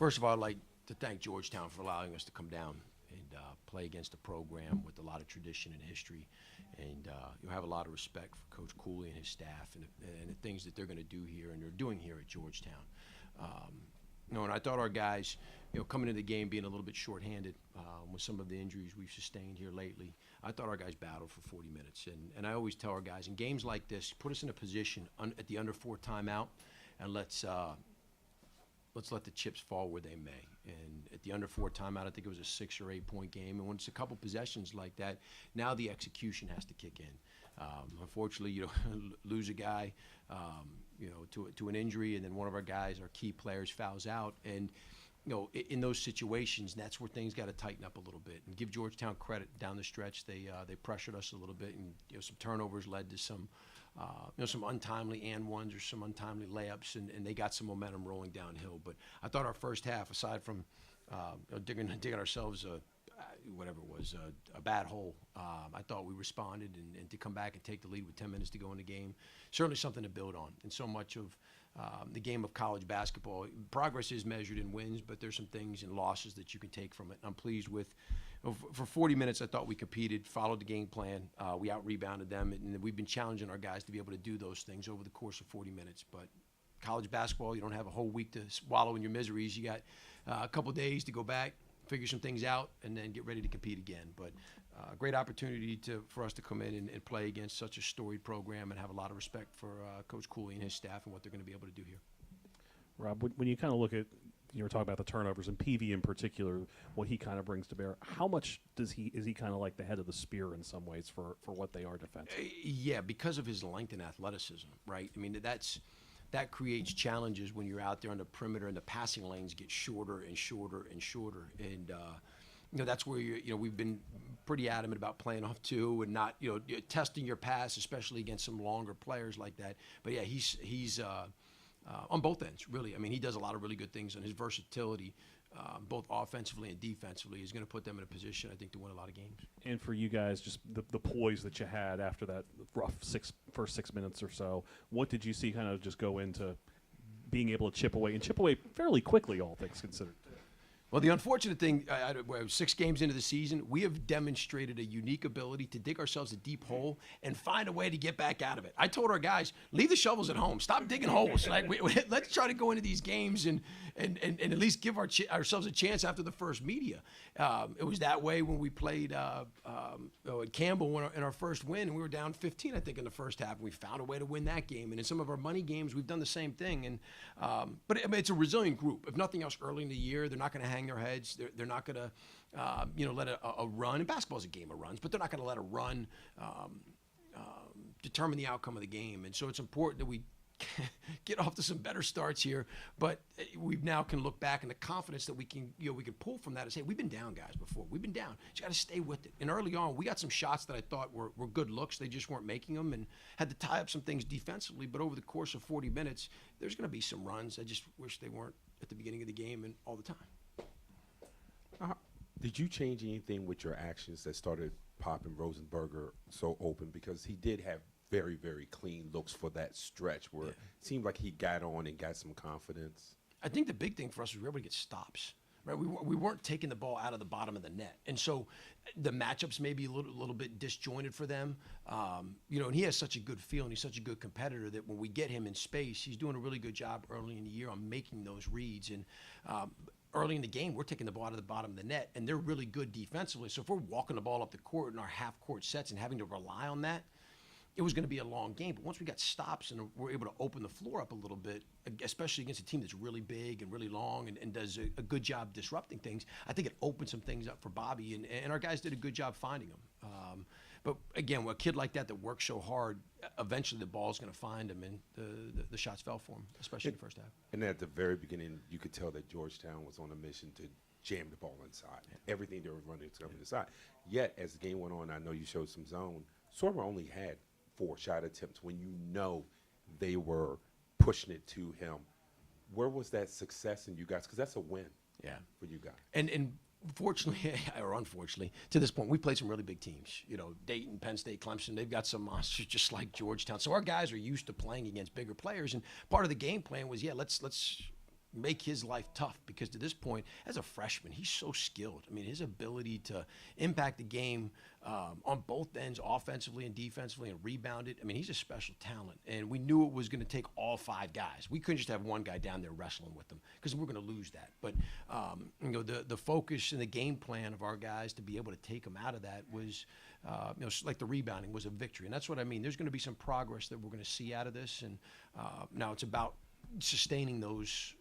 First of all, I'd like to thank Georgetown for allowing us to come down and play against a program with a lot of tradition and history. And you have a lot of respect for Coach Cooley and his staff and the things that they're going to do here and they're doing here at Georgetown. And I thought our guys, coming into the game being a little bit shorthanded with some of the injuries we've sustained here lately, I thought our guys battled for 40 minutes. And I always tell our guys, in games like this, put us in a position at the under 4 timeout, and let's let the chips fall where they may. And at the under 4 timeout, I think it was a 6 or 8 point game. And when it's a couple possessions like that, now the execution has to kick in. Unfortunately, you lose a guy, to an injury, and then one of our guys, our key players, fouls out. And in those situations, that's where things got to tighten up a little bit. And give Georgetown credit down the stretch. They pressured us a little bit, and some turnovers led to some untimely and ones or some untimely layups, and they got some momentum rolling downhill. But I thought our first half, aside from digging ourselves a bad hole, I thought we responded, and to come back and take the lead with 10 minutes to go in the game, certainly something to build on. And so much of the game of college basketball, progress is measured in wins, but there's some things and losses that you can take from it. I'm pleased with. For 40 minutes, I thought we competed, followed the game plan. We out-rebounded them, and we've been challenging our guys to be able to do those things over the course of 40 minutes. But college basketball, you don't have a whole week to wallow in your miseries. You got a couple days to go back, figure some things out, and then get ready to compete again. But great opportunity for us to come in and play against such a storied program and have a lot of respect for Coach Cooley and his staff and what they're going to be able to do here. Rob, when you kind of look at, you were talking about the turnovers and PV in particular, what he kind of brings to bear, how much is he kind of like the head of the spear in some ways for what they are defensively? Yeah, because of his length and athleticism, right? I mean, that creates challenges when you're out there on the perimeter and the passing lanes get shorter and shorter and shorter. And, that's where we've been pretty adamant about playing off two and not, testing your pass, especially against some longer players like that. But yeah, he's on both ends, really. I mean, he does a lot of really good things, and his versatility, both offensively and defensively, is going to put them in a position, I think, to win a lot of games. And for you guys, just the poise that you had after that rough first 6 minutes or so, what did you see kind of just go into being able to chip away fairly quickly, all things considered? Well, the unfortunate thing, 6 games into the season, we have demonstrated a unique ability to dig ourselves a deep hole and find a way to get back out of it. I told our guys, leave the shovels at home. Stop digging holes. Let's try to go into these games and at least give ourselves a chance after the first media. It was that way when we played at Campbell in our first win, and we were down 15, I think, in the first half. And we found a way to win that game. And in some of our money games, we've done the same thing. And but it's a resilient group. If nothing else, early in the year, they're not going to hang their heads. They're not going to, let a run. And basketball is a game of runs, but they're not going to let a run determine the outcome of the game. And so it's important that we get off to some better starts here. But we now can look back, and the confidence that we can pull from that is, hey, we've been down, guys, before. We've been down. You got to stay with it. And early on, we got some shots that I thought were good looks. They just weren't making them, and had to tie up some things defensively. But over the course of 40 minutes, there's going to be some runs. I just wish they weren't at the beginning of the game and all the time. Did you change anything with your actions that started popping Rosenberger so open? Because he did have very, very clean looks for that stretch where it seemed like he got on and got some confidence. I think the big thing for us was we were able to get stops. Right, we weren't taking the ball out of the bottom of the net, and so the matchups may be a little bit disjointed for them. And he has such a good feel, and he's such a good competitor that when we get him in space, he's doing a really good job early in the year on making those reads. And early in the game, we're taking the ball out of the bottom of the net, and they're really good defensively. So if we're walking the ball up the court in our half-court sets and having to rely on that, it was going to be a long game. But once we got stops and we're able to open the floor up a little bit, especially against a team that's really big and really long and does a good job disrupting things, I think it opened some things up for Bobby, and our guys did a good job finding them. But again, with a kid like that works so hard, eventually the ball's going to find him, and the shots fell for him, especially in the first half. And at the very beginning, you could tell that Georgetown was on a mission to jam the ball inside. Everything they were running was coming inside. Yet, as the game went on, I know you showed some zone. Sormer only had 4 shot attempts when they were pushing it to him. Where was that success in you guys? Because that's a win for you guys. And fortunately, or unfortunately, to this point, we played some really big teams. Dayton, Penn State, Clemson, they've got some monsters just like Georgetown. So our guys are used to playing against bigger players. And part of the game plan was, let's make his life tough, because to this point, as a freshman, he's so skilled. I mean, his ability to impact the game on both ends, offensively and defensively, and rebound it. I mean, he's a special talent, and we knew it was going to take all 5 guys. We couldn't just have one guy down there wrestling with them, because we're going to lose that. But the focus and the game plan of our guys to be able to take them out of that was, like the rebounding was a victory, and that's what I mean. There's going to be some progress that we're going to see out of this, and now it's about sustaining those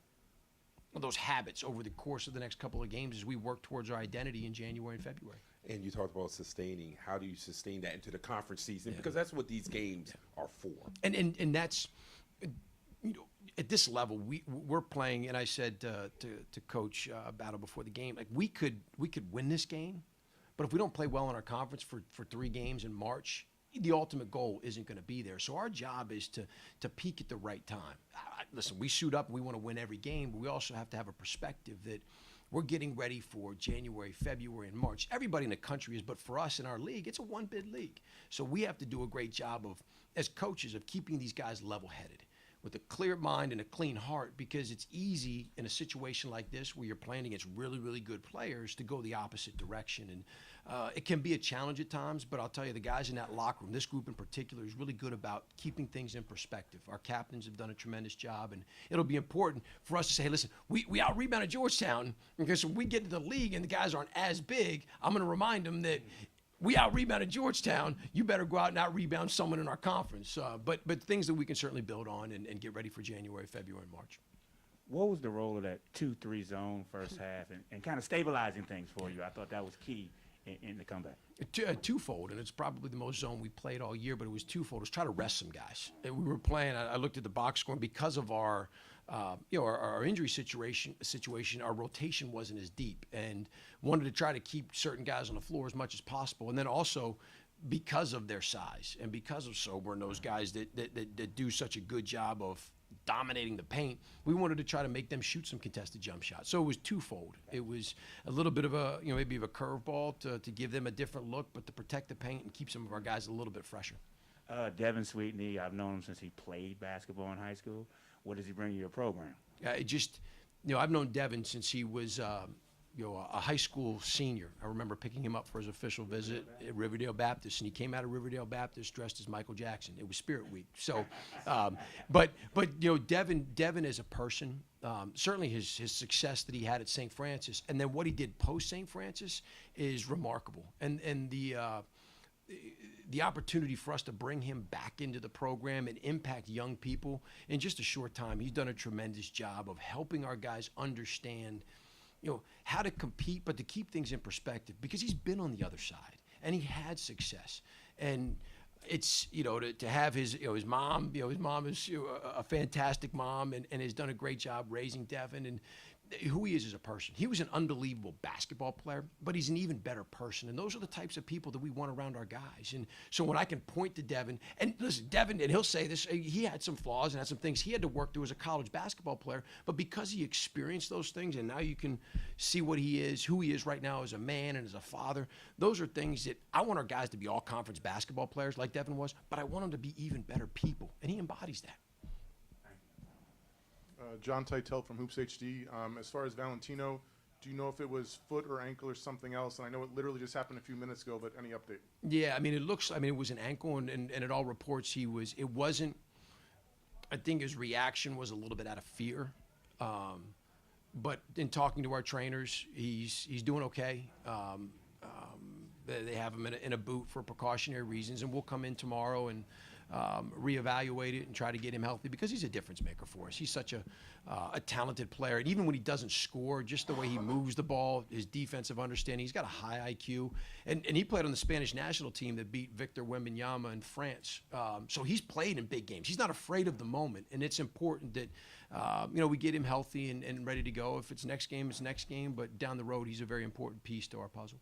habits over the course of the next couple of games as we work towards our identity in January and February. And you talked about sustaining. How do you sustain that into the conference season? Because that's what these games are for. And that's, at this level, we're playing. And I said to Coach Battle before the game, like we could win this game, but if we don't play well in our conference for 3 games in March, the ultimate goal isn't going to be there. So our job is to peak at the right time. Listen, we suit up and we want to win every game, but we also have to have a perspective that we're getting ready for January, February, and March. Everybody in the country is, but for us in our league, it's a 1-bid league. So we have to do a great job of, as coaches, of keeping these guys level-headed with a clear mind and a clean heart, because it's easy in a situation like this where you're playing against really, really good players to go the opposite direction. And it can be a challenge at times, but I'll tell you, the guys in that locker room, this group in particular, is really good about keeping things in perspective. Our captains have done a tremendous job, and it'll be important for us to say, hey, listen, we out-rebounded Georgetown, because when we get to the league and the guys aren't as big, I'm going to remind them that we out-rebounded Georgetown. You better go out and out-rebound someone in our conference. But things that we can certainly build on and get ready for January, February, and March. What was the role of that 2-3 zone first half and kind of stabilizing things for you? I thought that was key in the comeback. Twofold, and it's probably the most zone we played all year, but it was twofold. It was try to rest some guys. And we were playing, I looked at the box score, and because of our injury situation, our rotation wasn't as deep, and wanted to try to keep certain guys on the floor as much as possible. And then also, because of their size and because of Sober and those guys that do such a good job of dominating the paint, we wanted to try to make them shoot some contested jump shots. So it was twofold. It was a little bit of a, maybe of a curveball to give them a different look, but to protect the paint and keep some of our guys a little bit fresher. Devin Sweetney, I've known him since he played basketball in high school. What does he bring to your program? I've known Devin since he was, a high school senior. I remember picking him up for his official visit at Riverdale Baptist, and he came out of Riverdale Baptist dressed as Michael Jackson. It was Spirit Week. So, Devin as a person, certainly his success that he had at St. Francis, and then what he did post St. Francis is remarkable. And the opportunity for us to bring him back into the program and impact young people in just a short time, he's done a tremendous job of helping our guys understand how to compete, but to keep things in perspective, because he's been on the other side and he had success. And it's, to have his mom, his mom is a fantastic mom and has done a great job raising Devin and who he is as a person. He was an unbelievable basketball player, but he's an even better person. And those are the types of people that we want around our guys. And so when I can point to Devin, and listen, Devin, and he'll say this, he had some flaws and had some things he had to work through as a college basketball player, but because he experienced those things and now you can see what he is, who he is right now as a man and as a father, those are things that I want our guys to be all conference basketball players like Devin was, but I want them to be even better people. And he embodies that. John Titel from Hoops HD. As far as Valentino, do you know if it was foot or ankle or something else? And I know it literally just happened a few minutes ago, but any update? Yeah, it was an ankle, and it all reports it wasn't, I think his reaction was a little bit out of fear. But in talking to our trainers, he's doing okay. They have him in a boot for precautionary reasons, and we'll come in tomorrow and reevaluate it and try to get him healthy, because he's a difference maker for us. He's such a talented player, and even when he doesn't score, just the way he moves the ball, his defensive understanding, he's got a high IQ, and he played on the Spanish national team that beat Victor Wembanyama in France. So he's played in big games. He's not afraid of the moment, and it's important that we get him healthy and ready to go. If it's next game, it's next game, but down the road, he's a very important piece to our puzzle.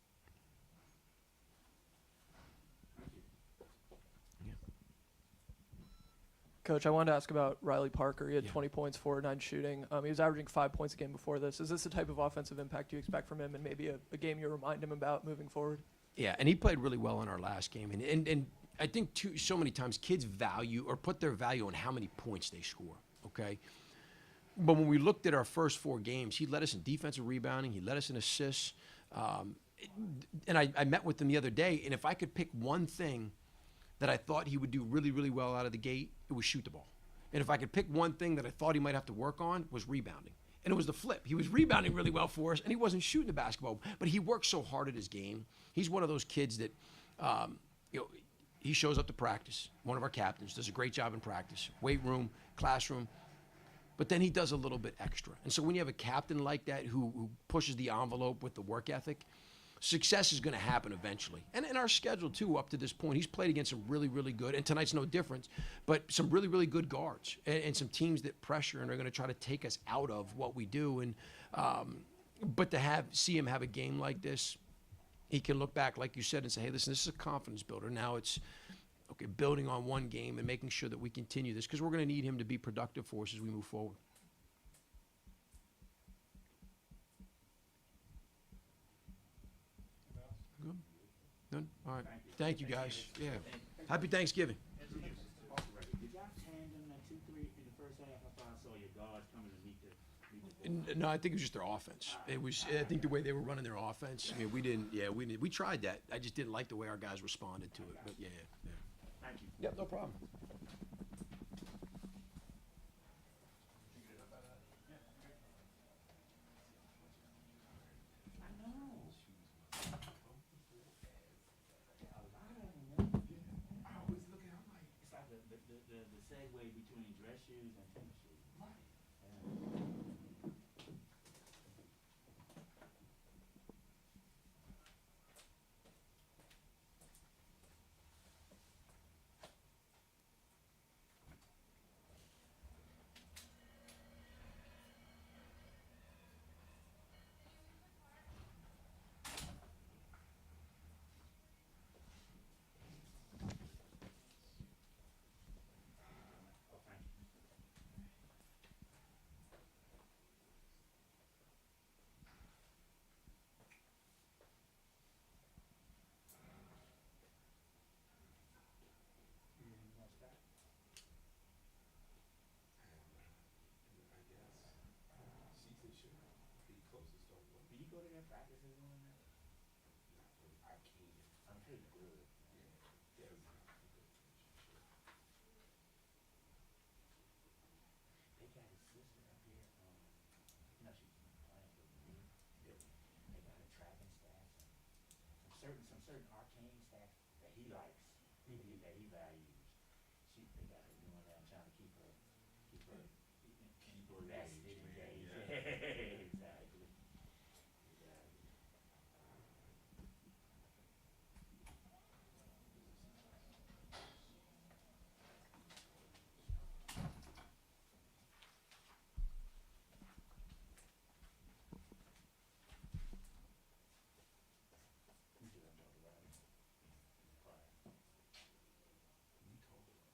Coach, I wanted to ask about Riley Parker. He had 20 points, 4 of 9 shooting. He was averaging 5 points a game before this. Is this the type of offensive impact you expect from him, and maybe a game you remind him about moving forward? Yeah, and he played really well in our last game. And I think, so many times kids value or put their value on how many points they score, okay? But when we looked at our first 4 games, he led us in defensive rebounding. He led us in assists. And I met with him the other day, and if I could pick one thing that I thought he would do really, really well out of the gate, it was shoot the ball. And if I could pick one thing that I thought he might have to work on, was rebounding. And it was the flip. He was rebounding really well for us, and he wasn't shooting the basketball. But he works so hard at his game. He's one of those kids that, he shows up to practice. One of our captains does a great job in practice, weight room, classroom. But then he does a little bit extra. And so when you have a captain like that who pushes the envelope with the work ethic, success is going to happen eventually. And in our schedule, too, up to this point, he's played against some really, really good, and tonight's no different, but some really, really good guards and some teams that pressure and are going to try to take us out of what we do. And but to see him have a game like this, he can look back, like you said, and say, hey, listen, this is a confidence builder. Now it's, okay, building on one game and making sure that we continue this, because we're going to need him to be productive for us as we move forward. Good? None? All right. Thank you, guys. Yeah. Happy Thanksgiving. Did y'all tandem that 2-3 in the first half? I thought I saw your guards coming to meet the No, I think it was just their offense. It was, I think the way they were running their offense. I mean, we tried that. I just didn't like the way our guys responded to it. But yeah. Thank you. Yep, no problem. The segue between dress shoes and tennis shoes. Do you go to their practices on that? I can't. I'm sure you would. They got a sister up here. She's playing with me. They got a tracking staff, some certain arcane staff that he likes, that he values. They got her doing that. I'm trying to keep her invested, engaged. Exactly.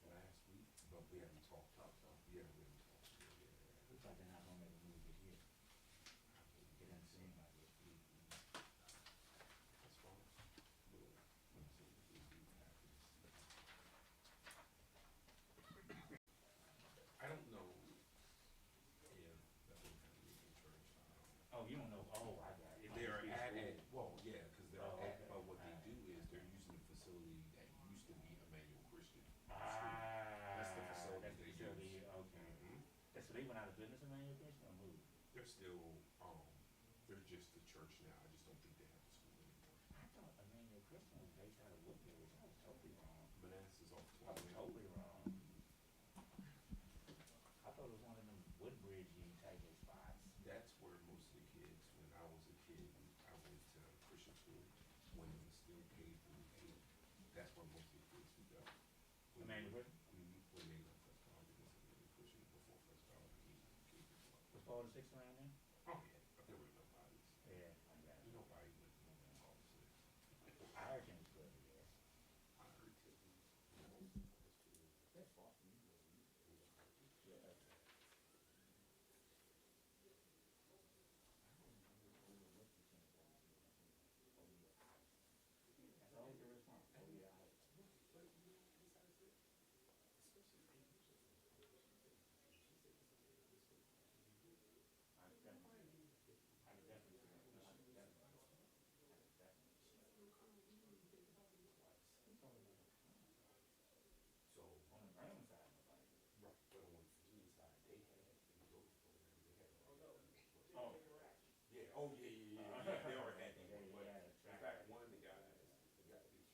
Last week, but we haven't talked. Yeah, we haven't talked. Looks like they're not gonna make a move this year. It doesn't seem like it. That's fine. I don't know if that will kind of leave the church. Oh, you don't know. Oh, I got it. They're at it. Well, yeah, because they're Oh, at. okay. But what they do is they're using the facility that used to be Emmanuel Christian. That's the facility That's the they facility. use. Okay. Mhm. So they went out of business in Manual Christian or moved? They're still, they're just the church now. I just don't think they have the school anymore. I thought Emmanuel Christian was based out of Woodbridge. I was totally wrong. Manassas off I was 20. totally wrong. I thought it was one of them Woodbridge-y type of spots. That's where most of the kids, when I was a kid, I went to Christian school when it was still K-8. That's where most of the kids would go. Emmanuel Christian? When they left First College, it was Emmanuel Christian before First College became K-12. Was Paul the Sixth around there? Oh, yeah, but there were nobodies. Yeah, I got it. Nobody went to all the six. Ireton was good, I guess. I heard too. That's far from you. Yeah. That's always the response. Oh, yeah. Oh yeah. They already had that one. They had a In track. fact, one of the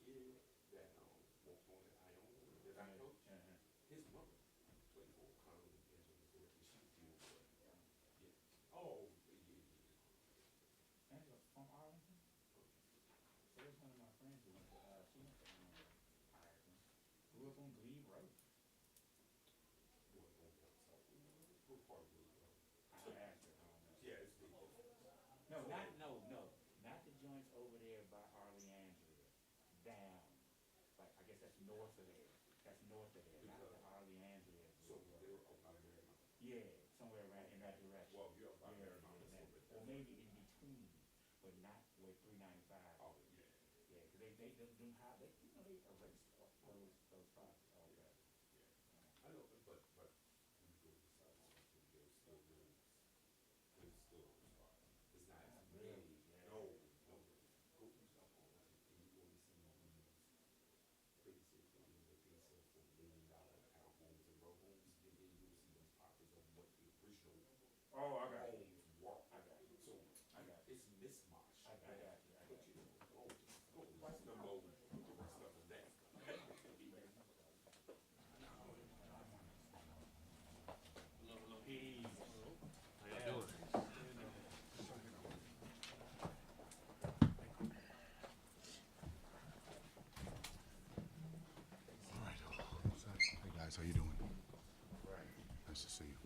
kid that walked on at Iona that I coached, his mother played for Conley Angela Missouri. She was beautiful. Yeah. Oh yeah. Angela from Arlington. So there's one of my friends who went to she went to Ireland. Grew up on Glebe Road. What part of the world? I asked her. I don't know. Yeah, it's big difference. Not the joints over there by Arleandria. Down. Like I guess that's north of there. That's north of there. Not the Arleandria. So they were up by Marymount. Yeah, somewhere around in that direction. Well, you're up by Marymount a little bit. Or maybe in between, but not where 395. Oh yeah. Yeah, because they them high, they erased those spots all that. I know, but when you go to the sidelines, there's still rules. There's still spots. It's not as many. No. Go to South Arlington and you only see these basically what they sell for $1 million townhomes and row homes. And then you'll see those pockets of what the original Oh, I got you. homes were. I got you. So I got you. it's mismatched. I got you. But you know, go watch the mode with the rest of them there. Peace. How y'all doing? All right. Hey guys, how you doing? Nice to see you.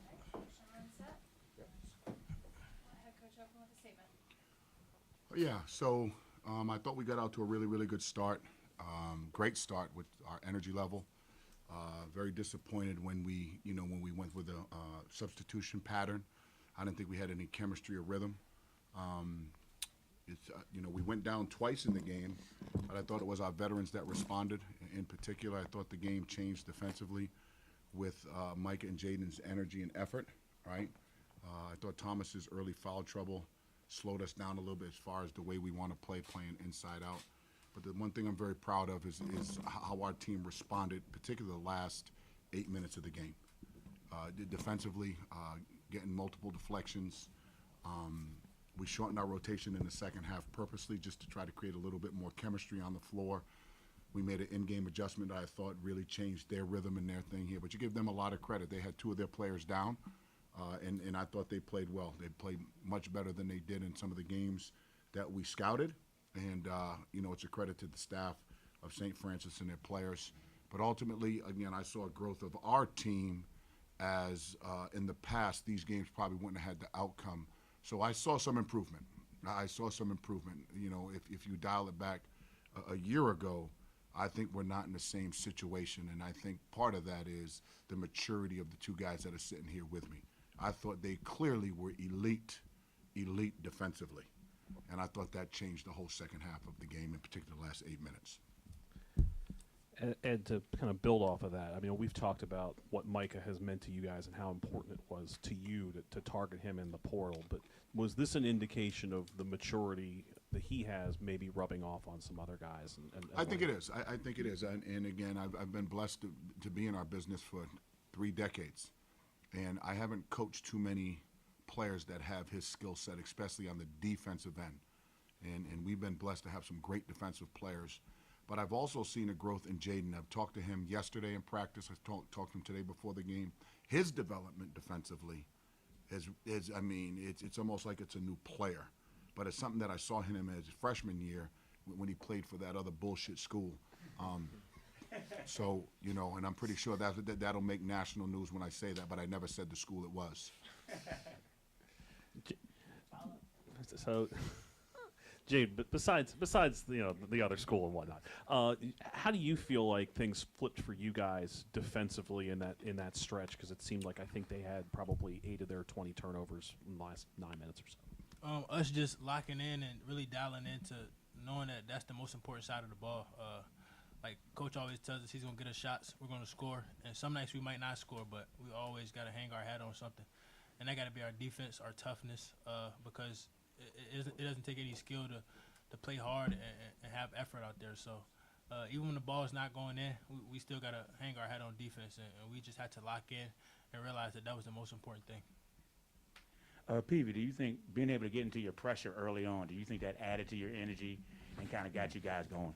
Sharon set? Head coach open with a statement. Yeah. So I thought we got out to a really, really good start. Great start with our energy level. Very disappointed when we went with a substitution pattern. I didn't think we had any chemistry or rhythm. We went down twice in the game, but I thought it was our veterans that responded. In particular, I thought the game changed defensively with Micah and Jaden's energy and effort, right? I thought Thomas's early foul trouble slowed us down a little bit as far as the way we want to play, playing inside out. But the one thing I'm very proud of is how our team responded, particularly the last 8 minutes of the game. Defensively, getting multiple deflections. We shortened our rotation in the second half purposely just to try to create a little bit more chemistry on the floor. We made an in-game adjustment that I thought really changed their rhythm and their thing here. But you give them a lot of credit. They had two of their players down, and I thought they played well. They played much better than they did in some of the games that we scouted. And, it's a credit to the staff of St. Francis and their players. But ultimately, again, I saw a growth of our team as in the past, these games probably wouldn't have had the outcome. So I saw some improvement. If you dial it back a year ago, I think we're not in the same situation. And I think part of that is the maturity of the two guys that are sitting here with me. I thought they clearly were elite defensively. And I thought that changed the whole second half of the game, in particular the last 8 minutes. And to kind of build off of that, I mean, we've talked about what Micah has meant to you guys and how important it was to you to target him in the portal. But was this an indication of the maturity that he has maybe rubbing off on some other guys? I think it is. I think it is. And again, I've been blessed to be in our business for 3 decades. And I haven't coached too many players that have his skill set, especially on the defensive end. And we've been blessed to have some great defensive players. But I've also seen a growth in Jaden. I've talked to him yesterday in practice. I've talked to him today before the game. His development defensively it's almost like it's a new player. But it's something that I saw him as a freshman year when he played for that other bullshit school. And I'm pretty sure that'll make national news when I say that, but I never said the school it was. So, Jade, but besides the other school and whatnot, how do you feel like things flipped for you guys defensively in that stretch? Because it seemed like I think they had probably 8 of their 20 turnovers in the last 9 minutes or so. Us just locking in and really dialing into knowing that that's the most important side of the ball. Like Coach always tells us, he's gonna get us shots, we're gonna score, and some nights we might not score, but we always gotta hang our hat on something, and that gotta be our defense, our toughness, because it doesn't take any skill to play hard and have effort out there. So even when the ball's not going in, we still got to hang our hat on defense, and we just had to lock in and realize that was the most important thing. Peavy, do you think being able to get into your pressure early on, do you think that added to your energy and kind of got you guys going?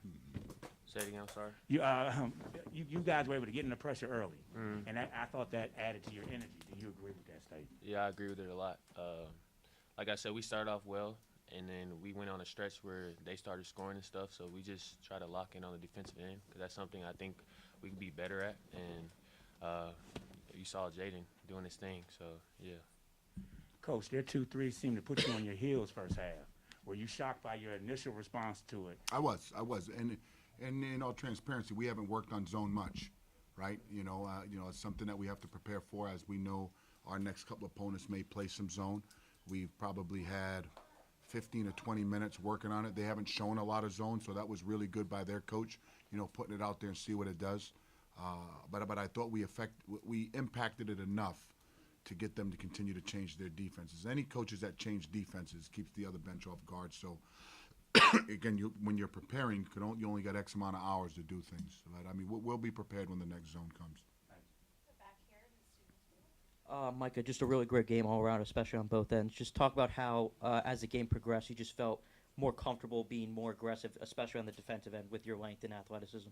Say it again, I'm sorry. You guys were able to get into pressure early, and I thought that added to your energy. Do you agree with that statement? Yeah, I agree with it a lot. Like I said, we started off well, and then we went on a stretch where they started scoring and stuff, so we just try to lock in on the defensive end because that's something I think we could be better at, and you saw Jaden doing his thing, so yeah. Coach, their 2-3 seemed to put you on your heels first half. Were you shocked by your initial response to it? I was, and in all transparency, we haven't worked on zone much, right? It's something that we have to prepare for, as we know our next couple of opponents may play some zone. We've probably had 15 to 20 minutes working on it. They haven't shown a lot of zone, so that was really good by their coach, putting it out there and see what it does. But I thought we impacted it enough to get them to continue to change their defenses. Any coaches that change defenses keeps the other bench off guard. So, again, when you're preparing, you only got X amount of hours to do things. But, I mean, we'll be prepared when the next zone comes. Back here, the students. Micah, just a really great game all around, especially on both ends. Just talk about how, as the game progressed, you just felt more comfortable being more aggressive, especially on the defensive end with your length and athleticism.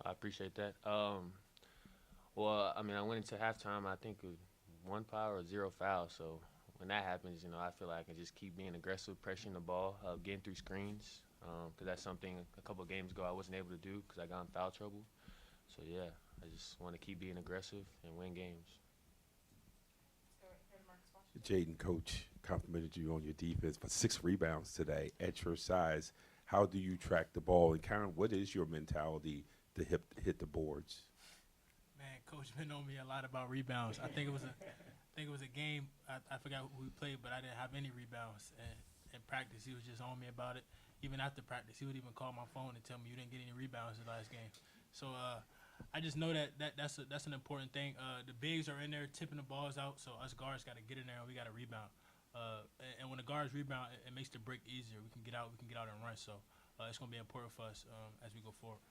I appreciate that. Well, I mean, I went into halftime, I think, with 1 foul or 0 foul. So when that happens, I feel like I can just keep being aggressive, pressuring the ball, getting through screens, because that's something a couple of games ago I wasn't able to do because I got in foul trouble. So, yeah, I just want to keep being aggressive and win games. Jaden, coach complimented you on your defense for 6 rebounds today at your size. How do you track the ball, and kind of what is your mentality to hit the boards? Man, coach been on me a lot about rebounds. I think it was a game. I forgot who we played, but I didn't have any rebounds. And in practice, he was just on me about it. Even after practice, he would even call my phone and tell me you didn't get any rebounds the last game. So I just know that's an important thing. The bigs are in there tipping the balls out, so us guards got to get in there and we got to rebound. And when the guards rebound, it makes the break easier. We can get out and run. So it's going to be important for us as we go forward.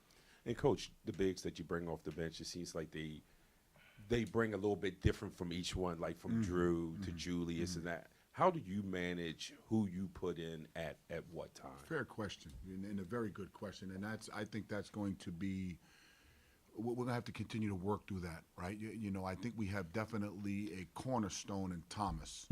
And, Coach, the bigs that you bring off the bench, it seems like they bring a little bit different from each one, like from Drew to Julius and that. How do you manage who you put in at what time? Fair question, and a very good question. And I think that's going to be – we're going to have to continue to work through that, right? I think we have definitely a cornerstone in Thomas,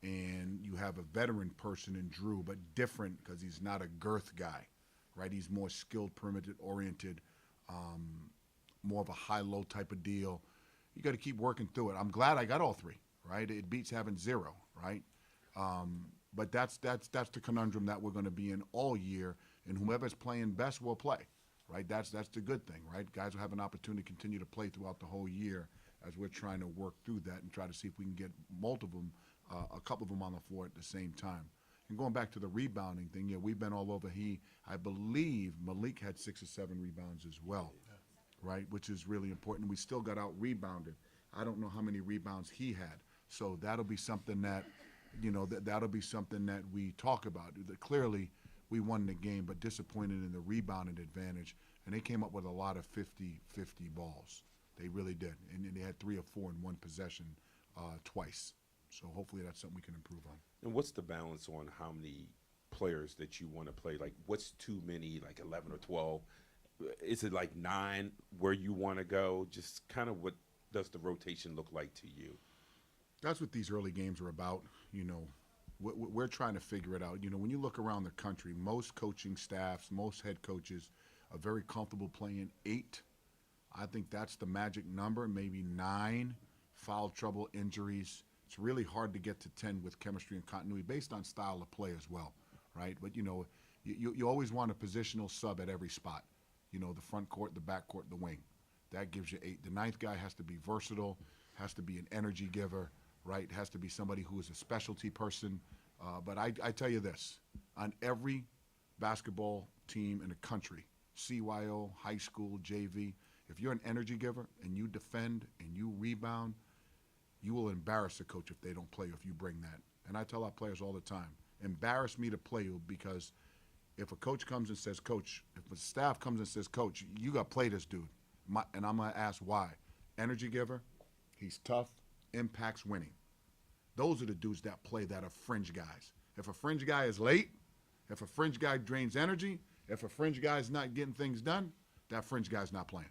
and you have a veteran person in Drew, but different because he's not a girth guy, right? He's more skilled, perimeter-oriented, more of a high-low type of deal. You got to keep working through it. I'm glad I got all 3, right? It beats having 0, right? But that's the conundrum that we're going to be in all year, and whoever's playing best will play, right? That's the good thing, right? Guys will have an opportunity to continue to play throughout the whole year as we're trying to work through that and try to see if we can get a couple of them on the floor at the same time. And going back to the rebounding thing, yeah, we've been all over. I believe Malik had 6 or 7 rebounds as well, right? Which is really important. We still got out rebounded. I don't know how many rebounds he had. So that'll be something that, that'll be something that we talk about. Clearly, we won the game, but disappointed in the rebounding advantage. And they came up with a lot of 50-50 balls. They really did. And they had 3 or 4 in one possession twice. So hopefully that's something we can improve on. And what's the balance on how many players that you want to play? Like, what's too many, like 11 or 12? Is it like 9 where you want to go? Just kind of what does the rotation look like to you? That's what these early games are about. We're trying to figure it out. When you look around the country, most coaching staffs, most head coaches are very comfortable playing 8. I think that's the magic number, maybe 9. Foul trouble, injuries. It's really hard to get to 10 with chemistry and continuity based on style of play as well, right? But, you always want a positional sub at every spot. The front court, the back court, the wing. That gives you 8. The 9th guy has to be versatile, has to be an energy giver, right? Has to be somebody who is a specialty person. But I tell you this, on every basketball team in the country, CYO, high school, JV, if you're an energy giver and you defend and you rebound, you will embarrass a coach if they don't play, if you bring that. And I tell our players all the time, embarrass me to play you, because if a coach comes and says, Coach, if a staff comes and says, Coach, you got to play this dude, and I'm going to ask why. Energy giver, he's tough, impacts winning. Those are the dudes that play that are fringe guys. If a fringe guy is late, if a fringe guy drains energy, if a fringe guy is not getting things done, that fringe guy's not playing.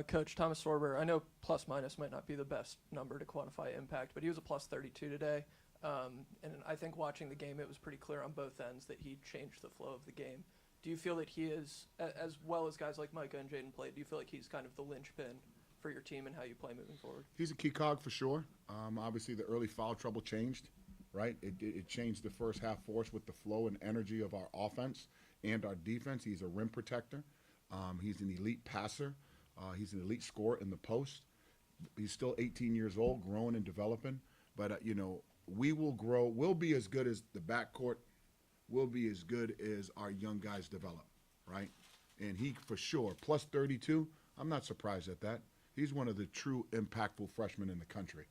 Coach Thomas Sorber, I know plus minus might not be the best number to quantify impact, but he was a plus 32 today. And I think watching the game, it was pretty clear on both ends that he changed the flow of the game. Do you feel that he is, as well as guys like Micah and Jaden played, do you feel like he's kind of the linchpin for your team and how you play moving forward? He's a key cog for sure. Obviously, the early foul trouble changed, right? It changed the first half for us with the flow and energy of our offense and our defense. He's a rim protector. He's an elite passer. He's an elite scorer in the post. He's still 18 years old, growing and developing. But, we will grow. We'll be as good as the backcourt. We'll be as good as our young guys develop, right? And he, for sure, plus 32, I'm not surprised at that. He's one of the true impactful freshmen in the country,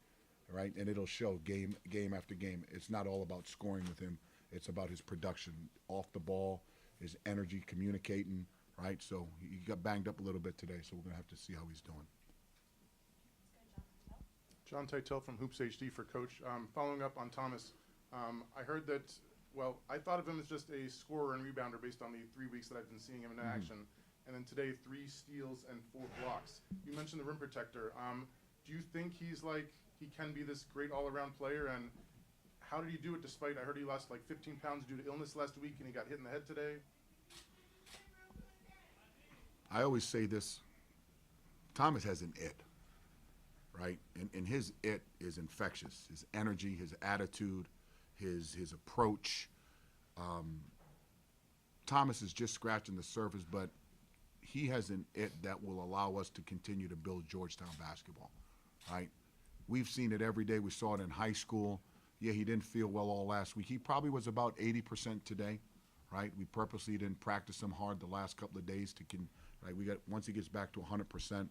right? And it'll show game after game. It's not all about scoring with him. It's about his production off the ball, his energy, communicating, right? So he got banged up a little bit today, so we're going to have to see how he's doing. John Titel from Hoops HD for Coach. Following up on Thomas, I heard that, well, I thought of him as just a scorer and rebounder based on the 3 weeks that I've been seeing him in action. And then today, 3 steals and 4 blocks. You mentioned the rim protector. Do you think he can be this great all-around player? And how did he do it despite, I heard he lost like 15 pounds due to illness last week and he got hit in the head today? I always say this, Thomas has an it, right? And his it is infectious. His energy, his attitude, his approach. Thomas is just scratching the surface, but he has an it that will allow us to continue to build Georgetown basketball, right? We've seen it every day. We saw it in high school. Yeah, he didn't feel well all last week. He probably was about 80% today, right? We purposely didn't practice him hard the last couple of days right? Once he gets back to 100%,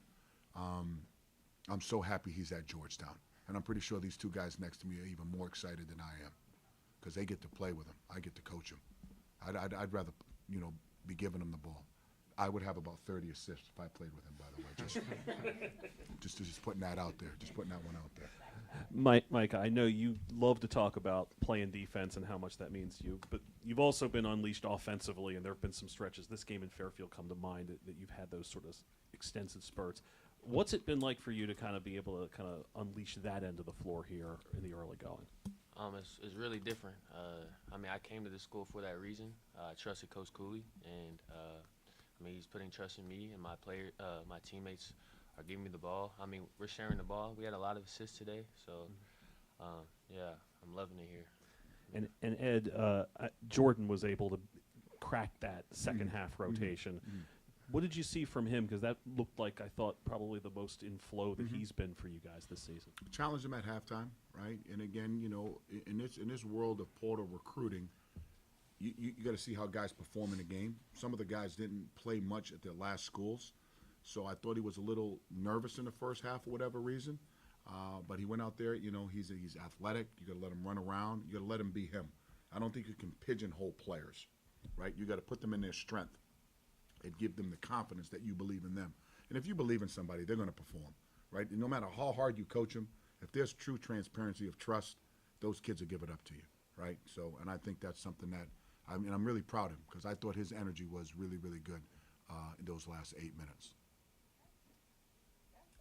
I'm so happy he's at Georgetown. And I'm pretty sure these two guys next to me are even more excited than I am because they get to play with him. I get to coach him. I'd rather, be giving him the ball. I would have about 30 assists if I played with him, by the way. Just putting that out there. Just putting that one out there. Mike, I know you love to talk about playing defense and how much that means to you, but you've also been unleashed offensively, and there have been some stretches. This game in Fairfield come to mind that you've had those sort of extensive spurts. What's it been like for you to kind of be able to kind of unleash that end of the floor here in the early going? It's really different. I came to this school for that reason. I trusted Coach Cooley, and he's putting trust in me, and my teammates are giving me the ball. We're sharing the ball. We had a lot of assists today, so I'm loving it here. And Ed, Jordan was able to crack that second half rotation. What did you see from him? Because that looked like, I thought, probably the most in flow that he's been for you guys this season. Challenge him at halftime, right? And again, in this world of portal recruiting, you got to see how guys perform in the game. Some of the guys didn't play much at their last schools, so I thought he was a little nervous in the first half for whatever reason. But he went out there. He's athletic. You got to let him run around. You got to let him be him. I don't think you can pigeonhole players, right? You got to put them in their strength and give them the confidence that you believe in them. And if you believe in somebody, they're going to perform, right? And no matter how hard you coach them, if there's true transparency of trust, those kids will give it up to you, right? So, and I think that's something that I'm really proud of him because I thought his energy was really, really good in those last 8 minutes.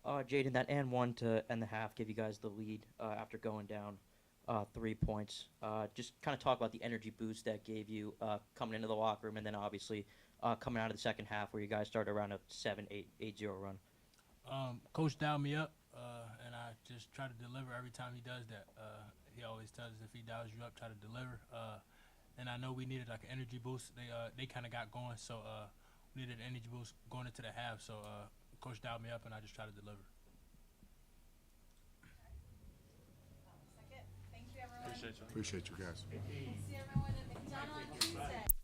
Jaden, that and one to end the half gave you guys the lead after going down 3 points. Just kind of talk about the energy boost that gave you coming into the locker room, and then obviously coming out of the second half where you guys started around a 7-8-0 run. Coach dialed me up, and I just try to deliver every time he does that. He always tells us if he dials you up, try to deliver. And I know we needed like an energy boost. They kind of got going, so we needed an energy boost going into the half. So Coach dialed me up, and I just try to deliver. Thank you, everyone. Appreciate you guys. See everyone at McDonald's Tuesday.